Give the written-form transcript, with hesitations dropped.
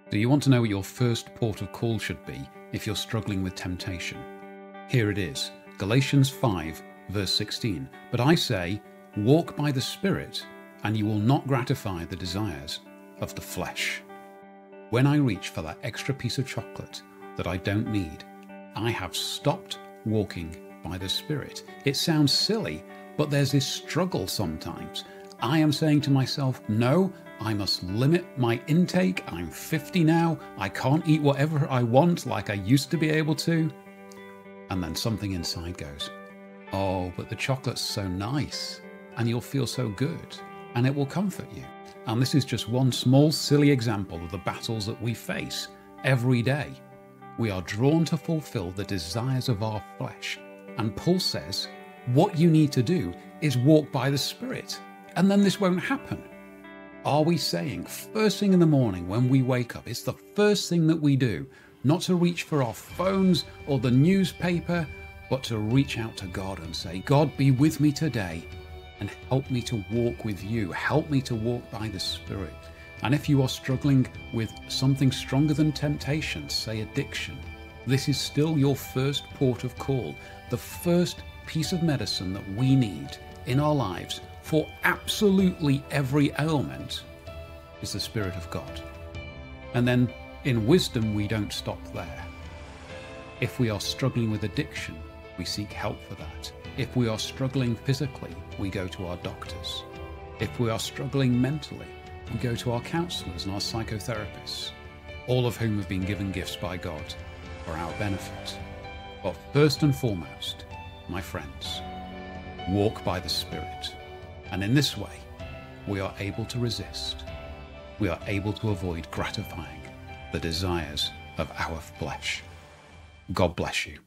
Do you want to know what your first port of call should be if you're struggling with temptation? Here it is, Galatians 5, verse 16. But I say, walk by the Spirit, and you will not gratify the desires of the flesh. When I reach for that extra piece of chocolate that I don't need, I have stopped walking by the Spirit. It sounds silly, but there's this struggle sometimes. I am saying to myself, no, I must limit my intake. I'm 50 now. I can't eat whatever I want like I used to be able to. And then something inside goes, oh, but the chocolate's so nice and you'll feel so good and it will comfort you. And this is just one small, silly example of the battles that we face every day. We are drawn to fulfill the desires of our flesh. And Paul says, what you need to do is walk by the Spirit, and then this won't happen. Are we saying first thing in the morning when we wake up, it's the first thing that we do, not to reach for our phones or the newspaper, but to reach out to God and say, God, be with me today and help me to walk with you. Help me to walk by the Spirit. And if you are struggling with something stronger than temptation, say addiction, this is still your first port of call. The first piece of medicine that we need in our lives for absolutely every ailment is the Spirit of God. And then in wisdom, we don't stop there. If we are struggling with addiction, we seek help for that. If we are struggling physically, we go to our doctors. If we are struggling mentally, we go to our counselors and our psychotherapists, all of whom have been given gifts by God for our benefit. But first and foremost, my friends, walk by the Spirit. And in this way, we are able to resist. We are able to avoid gratifying the desires of our flesh. God bless you.